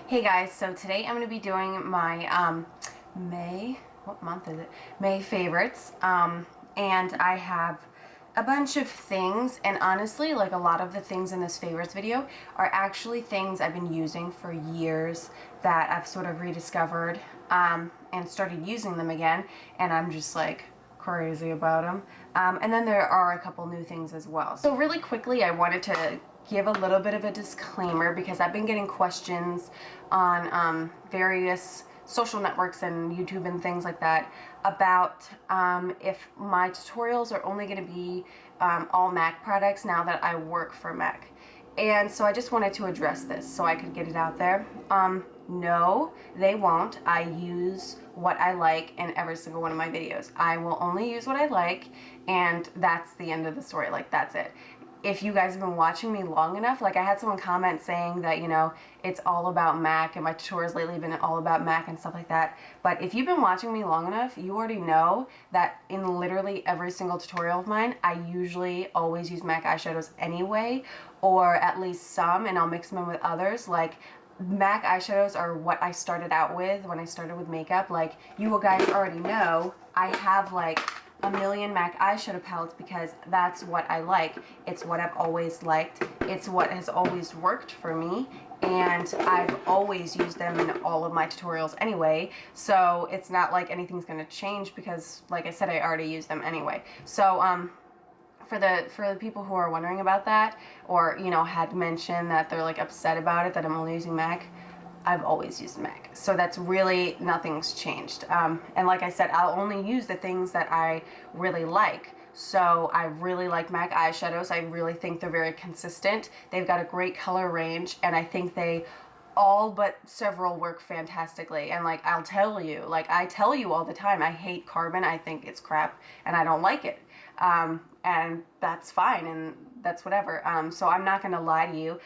Hey guys, so today I'm going to be doing my what month is it? May favorites. And I have a bunch of things, and honestly, like a lot of the things in this favorites video are actually things I've been using for years that I've sort of rediscovered and started using them again, and I'm just like crazy about them. And then there are a couple new things as well. So really quickly, I wanted to give a little bit of a disclaimer because I've been getting questions on various social networks and YouTube and things like that about if my tutorials are only going to be all MAC products now that I work for MAC. And so I just wanted to address this so I could get it out there. No, they won't. I use what I like in every single one of my videos. I will only use what I like, and that's the end of the story. Like, that's it. If you guys have been watching me long enough, like I had someone comment saying that, you know, it's all about MAC and my tutorials lately have been all about MAC and stuff like that. But if you've been watching me long enough, you already know that in literally every single tutorial of mine, I usually always use MAC eyeshadows anyway, or at least some, and I'll mix them in with others. Like, MAC eyeshadows are what I started out with when I started with makeup. Like, you guys already know, I have like a million MAC eyeshadow palettes because that's what I like. It's what I've always liked. It's what has always worked for me, and I've always used them in all of my tutorials anyway, so it's not like anything's going to change because, like I said, I already use them anyway. So for the people who are wondering about that, or, you know, had mentioned that they're like upset about it that I'm only using MAC, I've always used MAC. So that's really, nothing's changed. And like I said, I'll only use the things that I really like. So I really like MAC eyeshadows. I really think they're very consistent. They've got a great color range, and I think they all but several work fantastically. And like, I'll tell you, like I tell you all the time, I hate Carbon. I think it's crap and I don't like it. And that's fine, and that's whatever. So I'm not gonna lie to you.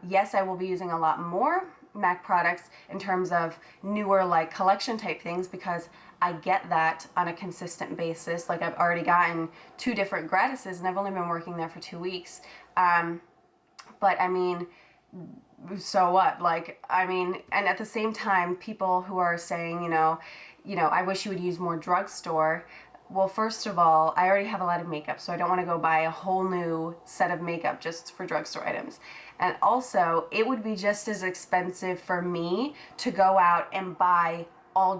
Yes, I will be using a lot more MAC products in terms of newer like collection type things because I get that on a consistent basis. Like, I've already gotten 2 different gratises and I've only been working there for 2 weeks. But I mean, so what? Like, I mean, and at the same time, people who are saying, you know, I wish you would use more drugstore. Well, first of all, I already have a lot of makeup, so I don't want to go buy a whole new set of makeup just for drugstore items. And also, it would be just as expensive for me to go out and buy all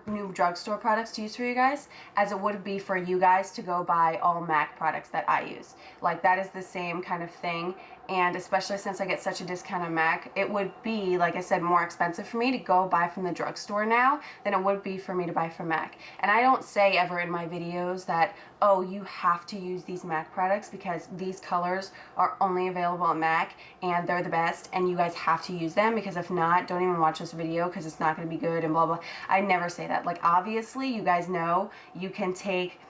new drugstore products to use for you guys as it would be for you guys to go buy all MAC products that I use. Like, that is the same kind of thing, and especially since I get such a discount on MAC, it would be, like I said, more expensive for me to go buy from the drugstore now than it would be for me to buy from MAC. And I don't say ever in my videos that, oh, you have to use these MAC products because these colors are only available at MAC and they're the best and you guys have to use them, because if not, don't even watch this video because it's not going to be good and blah blah. I never say that. Like, obviously you guys know you can take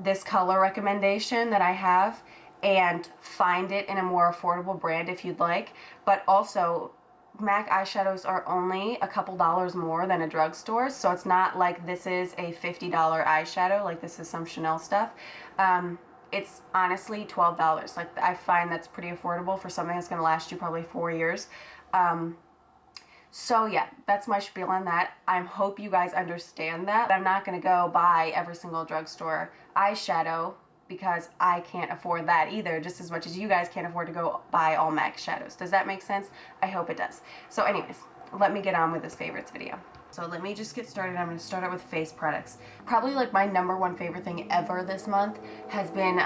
this color recommendation that I have and find it in a more affordable brand if you'd like, but also MAC eyeshadows are only a couple dollars more than a drugstore, so it's not like this is a $50 eyeshadow, like this is some Chanel stuff. It's honestly $12. Like, I find that's pretty affordable for something that's going to last you probably 4 years. So yeah, that's my spiel on that. I hope you guys understand that. I'm not going to go buy every single drugstore eyeshadow because I can't afford that either, just as much as you guys can't afford to go buy all MAC shadows. Does that make sense? I hope it does. So anyways, let me get on with this favorites video. So let me just get started. I'm going to start out with face products. Probably like my #1 favorite thing ever this month has been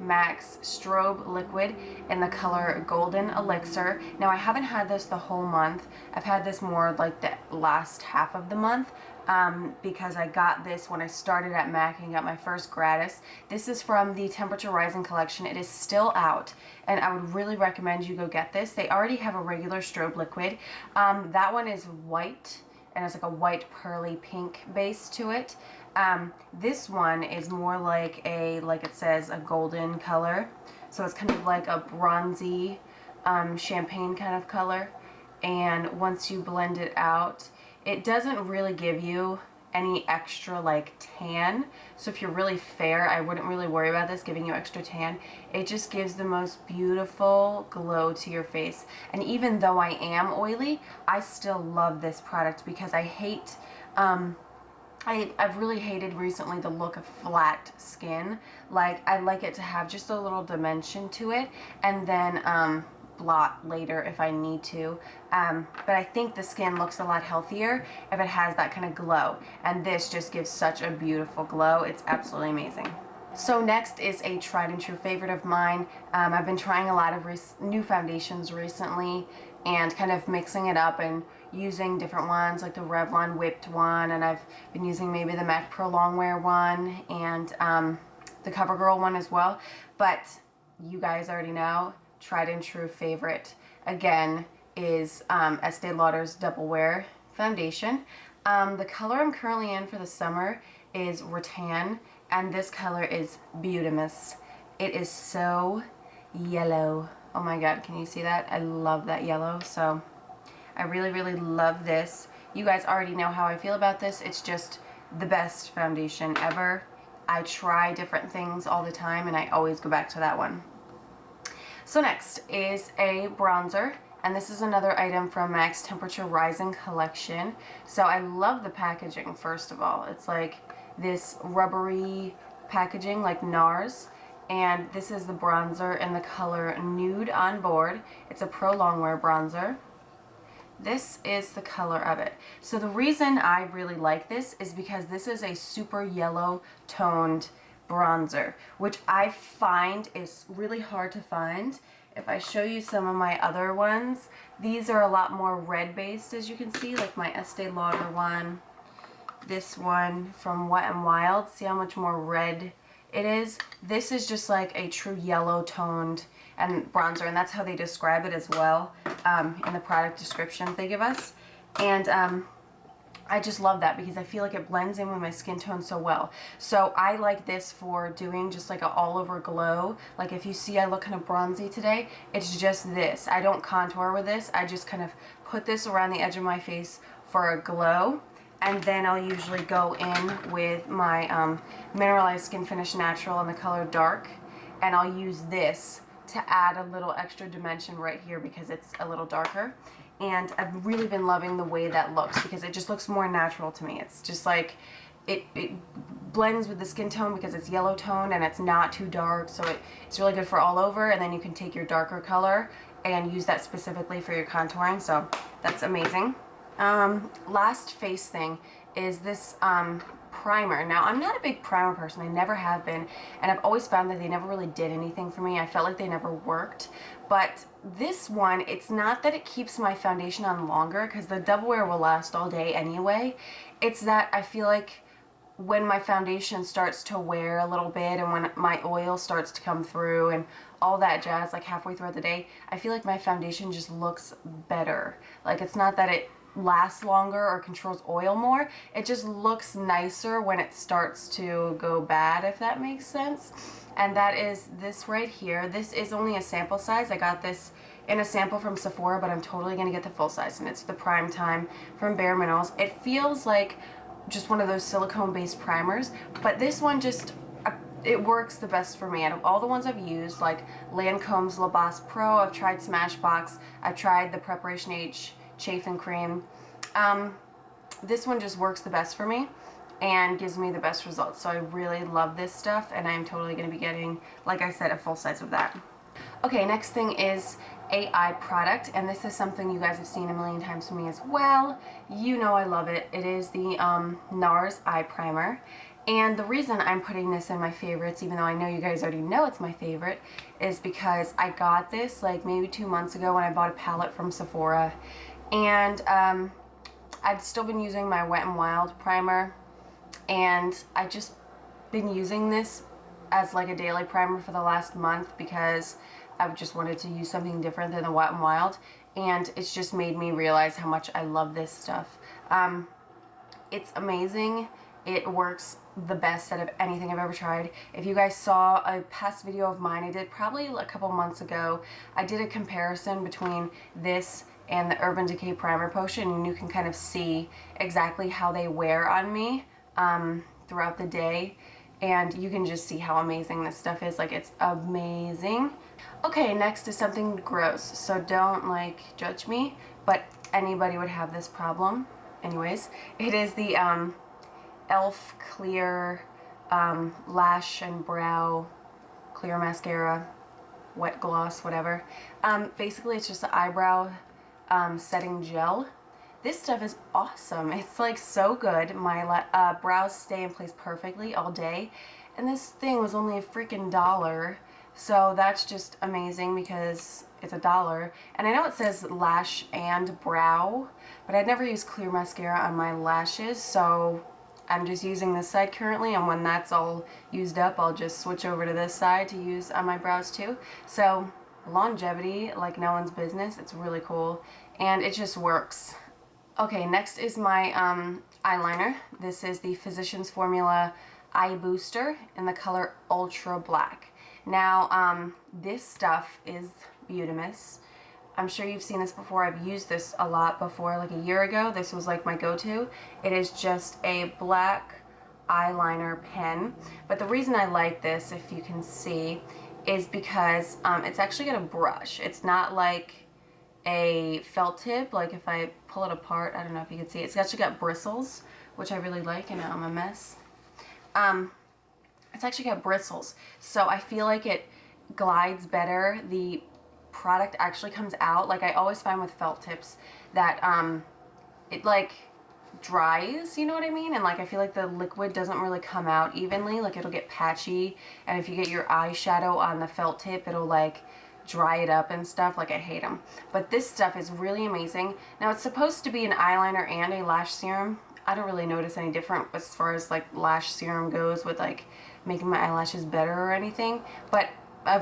MAC's Strobe Liquid in the color Golden Elixir. Now, I haven't had this the whole month. I've had this more like the last half of the month because I got this when I started at MAC and got my first gratis. This is from the Temperature Rising collection. It is still out, and I would really recommend you go get this. They already have a regular Strobe Liquid. That one is white and it's like a white pearly pink base to it. This one is more like like it says, a golden color. So it's kind of like a bronzy champagne kind of color. And once you blend it out, it doesn't really give you any extra like tan. So if you're really fair, I wouldn't really worry about this giving you extra tan. It just gives the most beautiful glow to your face. And even though I am oily, I still love this product because I hate, I've really hated recently the look of flat skin. Like, I like it to have just a little dimension to it, and then blot later if I need to. But I think the skin looks a lot healthier if it has that kind of glow. And this just gives such a beautiful glow. It's absolutely amazing. So next is a tried and true favorite of mine. I've been trying a lot of new foundations recently and kind of mixing it up and using different ones like the Revlon Whipped one, and I've been using maybe the MAC Pro Longwear one and the CoverGirl one as well. But you guys already know, tried and true favorite again is Estee Lauder's Double Wear foundation. The color I'm currently in for the summer is Rattan, and this color is Beautimus. It is so yellow. Oh my god, can you see that? I love that yellow. So I really love this. You guys already know how I feel about this. It's just the best foundation ever. I try different things all the time and I always go back to that one. So next is a bronzer, and this is another item from MAC's Temperature Rising collection. So I love the packaging, first of all. It's like this rubbery packaging like NARS. And this is the bronzer in the color Nude on Board. It's a Pro Longwear bronzer. This is the color of it. So the reason I really like this is because this is a super yellow toned bronzer, which I find is really hard to find. If I show you some of my other ones, these are a lot more red based, as you can see, like my Estee Lauder one, this one from Wet n Wild. See how much more red it is? This is just like a true yellow toned and bronzer, and that's how they describe it as well in the product description they give us. And I just love that because I feel like it blends in with my skin tone so well. So I like this for doing just like an all over glow. Like if you see I look kind of bronzy today, it's just this. I don't contour with this. I just kind of put this around the edge of my face for a glow. And then I'll usually go in with my Mineralized Skin Finish Natural in the color Dark. And I'll use this to add a little extra dimension right here because it's a little darker. And I've really been loving the way that looks because it just looks more natural to me. It's just like, it blends with the skin tone because it's yellow tone and it's not too dark. So it's really good for all over. And then you can take your darker color and use that specifically for your contouring. So that's amazing. Last face thing is this primer. Now, I'm not a big primer person. I never have been, and I've always found that they never really did anything for me. I felt like they never worked. But this one, it's not that it keeps my foundation on longer, because the Double Wear will last all day anyway. It's that I feel like when my foundation starts to wear a little bit and when my oil starts to come through and all that jazz, like halfway throughout the day, I feel like my foundation just looks better. Like, it's not that it lasts longer or controls oil more, it just looks nicer when it starts to go bad, if that makes sense. And that is this right here. This is only a sample size. I got this in a sample from Sephora, but I'm totally gonna get the full size, and it's the Prime Time from Bare Minerals. It feels like just one of those silicone based primers, but this one just, it works the best for me. Out of all the ones I've used, like Lancome's La Bosse Pro, I've tried Smashbox, I've tried the Preparation H Chafing Cream. This one just works the best for me and gives me the best results. So I really love this stuff, and I'm totally going to be getting, like I said, a full size of that. Okay, next thing is a eye product, and this is something you guys have seen a million times from me as well. You know I love it. It is the NARS Eye Primer. And the reason I'm putting this in my favorites, even though I know you guys already know it's my favorite, is because I got this like maybe 2 months ago when I bought a palette from Sephora. And I'd still been using my Wet n Wild primer, and I just been using this as like a daily primer for the last month because I've just wanted to use something different than the Wet n Wild, and it's just made me realize how much I love this stuff. It's amazing. It works the best out of anything I've ever tried. If you guys saw a past video of mine I did probably a couple months ago, I did a comparison between this and the Urban Decay Primer Potion, and you can kind of see exactly how they wear on me throughout the day, and you can just see how amazing this stuff is. Like, it's amazing. Okay, next is something gross, so don't like judge me, but anybody would have this problem. Anyways, it is the e.l.f. Clear Lash and Brow Clear Mascara, wet gloss, whatever. Basically, it's just an eyebrow setting gel. This stuff is awesome. It's like so good. My brows stay in place perfectly all day, and this thing was only a freaking $1. So that's just amazing because it's $1. And I know it says lash and brow, but I'd never used clear mascara on my lashes, so I'm just using this side currently, and when that's all used up, I'll just switch over to this side to use on my brows too. So longevity like no one's business. It's really cool, and it just works. Okay, next is my eyeliner. This is the Physicians Formula Eye Booster in the color Ultra Black. Now, this stuff is beautimous. I'm sure you've seen this before. I've used this a lot before, like a year ago. This was like my go-to. It is just a black eyeliner pen. But the reason I like this, if you can see, is because it's actually got a brush. It's not like a felt tip. Like if I pull it apart, I don't know if you can see. It's actually got bristles, which I really like, and now I'm a mess. It's actually got bristles, so I feel like it glides better. The product actually comes out, like I always find with felt tips that it like dries, you know what I mean? And like I feel like the liquid doesn't really come out evenly, like it'll get patchy, and if you get your eyeshadow on the felt tip, it'll like dry it up and stuff. Like I hate them. But this stuff is really amazing. Now it's supposed to be an eyeliner and a lash serum. I don't really notice any different as far as like lash serum goes with like making my eyelashes better or anything, but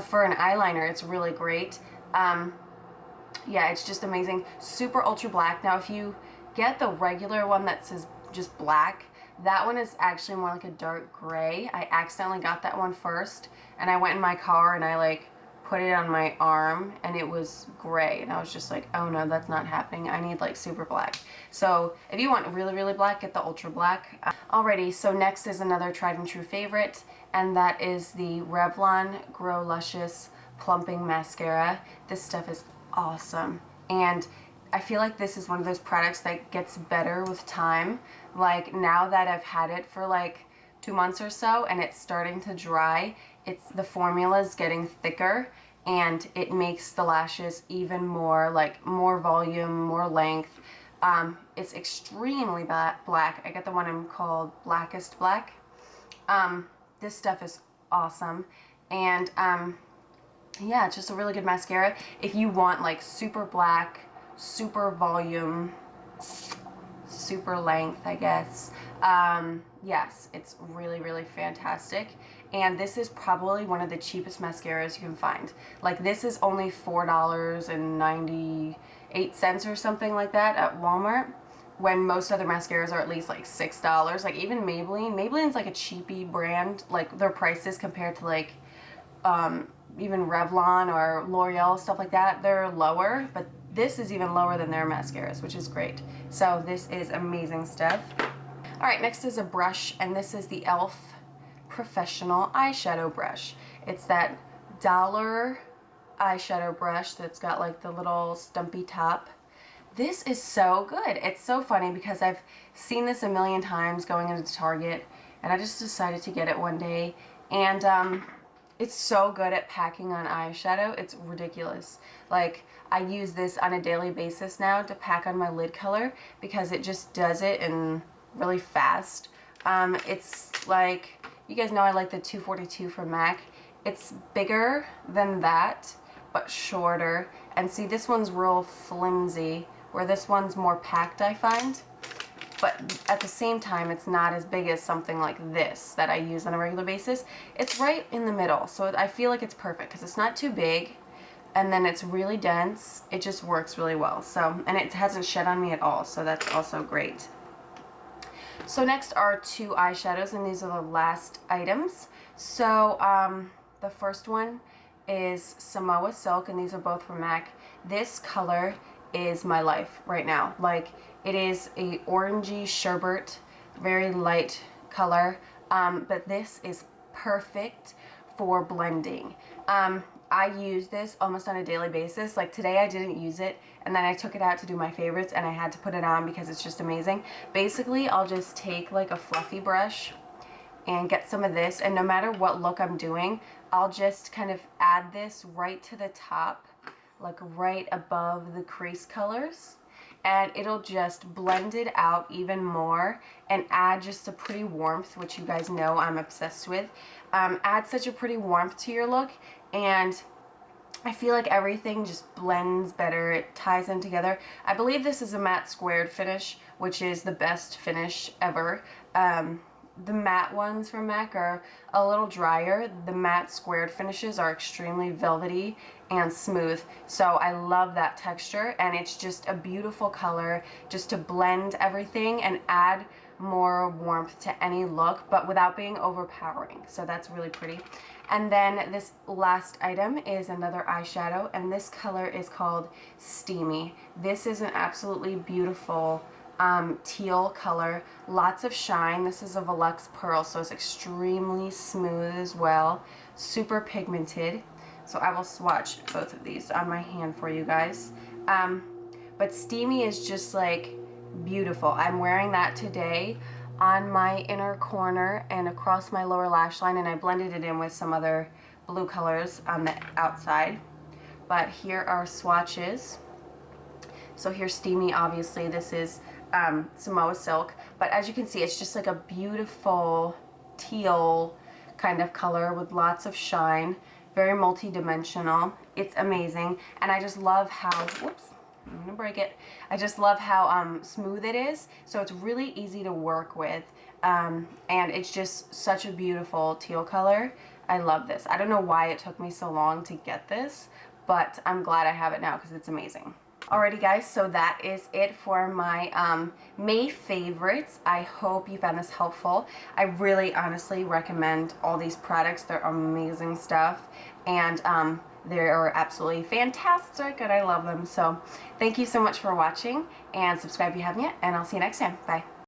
for an eyeliner it's really great. Yeah, it's just amazing. Super ultra black. Now if you get the regular one that says just black, that one is actually more like a dark gray. I accidentally got that one first, and I went in my car and I like put it on my arm and it was gray, and I was just like, oh no, that's not happening. I need like super black. So if you want really, really black, get the ultra black. Alrighty, so next is another tried and true favorite, and that is the Revlon Grow Luscious Plumping Mascara. This stuff is awesome, and I feel like this is one of those products that gets better with time. Like now that I've had it for like 2 months or so and it's starting to dry, the formula is getting thicker, and it makes the lashes even more, like more volume, more length. It's extremely black. I got the one called Blackest Black. This stuff is awesome, and yeah, it's just a really good mascara. If you want like super black, super volume, super length, I guess, yes, it's really, really fantastic. And this is probably one of the cheapest mascaras you can find. Like this is only $4.98 or something like that at Walmart, when most other mascaras are at least like $6. Like even Maybelline's like a cheapy brand. Like their prices compared to like even Revlon or L'Oreal, stuff like that, they're lower, but this is even lower than their mascaras, which is great. So this is amazing stuff. Alright, next is a brush, and this is the e.l.f. Professional Eyeshadow Brush. It's that $1 eyeshadow brush that's got like the little stumpy top. This is so good. It's so funny because I've seen this a million times going into Target, and I just decided to get it one day, and it's so good at packing on eyeshadow. It's ridiculous. Like I use this on a daily basis now to pack on my lid color because it just does it in really fast. It's like, you guys know I like the 242 from MAC. It's bigger than that, but shorter. And see, this one's real flimsy, where this one's more packed, I find. But at the same time, it's not as big as something like this that I use on a regular basis. It's right in the middle, so I feel like it's perfect because it's not too big, and then it's really dense. It just works really well. So, and it hasn't shed on me at all, so that's also great. So next are 2 eyeshadows, and these are the last items. So the first one is Samoa Silk, and these are both from MAC. This color is my life right now. Like, it is a orangey sherbet, very light color, but this is perfect for blending. I use this almost on a daily basis. Like today I didn't use it, and then I took it out to do my favorites and I had to put it on because it's just amazing. Basically, I'll just take like a fluffy brush and get some of this, and no matter what look I'm doing, I'll just kind of add this right to the top, like right above the crease colors, and it'll just blend it out even more and add just a pretty warmth, which you guys know I'm obsessed with. Add such a pretty warmth to your look, and I feel like everything just blends better. It ties in together. I believe this is a matte squared finish, which is the best finish ever. The matte ones from MAC are a little drier. The matte squared finishes are extremely velvety and smooth. So I love that texture, and it's just a beautiful color just to blend everything and add more warmth to any look, but without being overpowering. So that's really pretty. And then this last item is another eyeshadow, and this color is called Steamy. This is an absolutely beautiful teal color, lots of shine. This is a Volux Pearl, so it's extremely smooth as well, super pigmented. So I will swatch both of these on my hand for you guys. But Steamy is just like beautiful. I'm wearing that today on my inner corner and across my lower lash line, and I blended it in with some other blue colors on the outside. But here are swatches. So here's Steamy, obviously. This is Samoa Silk, but as you can see, it's just like a beautiful teal kind of color with lots of shine, very multi-dimensional. It's amazing, and I just love how, whoops, I'm gonna break it. I just love how smooth it is, so it's really easy to work with, and it's just such a beautiful teal color. I love this. I don't know why it took me so long to get this, but I'm glad I have it now because it's amazing. Alrighty guys, so that is it for my May favorites. I hope you found this helpful. I really honestly recommend all these products. They're amazing stuff, and they're absolutely fantastic, and I love them. So thank you so much for watching, and subscribe if you haven't yet, and I'll see you next time. Bye.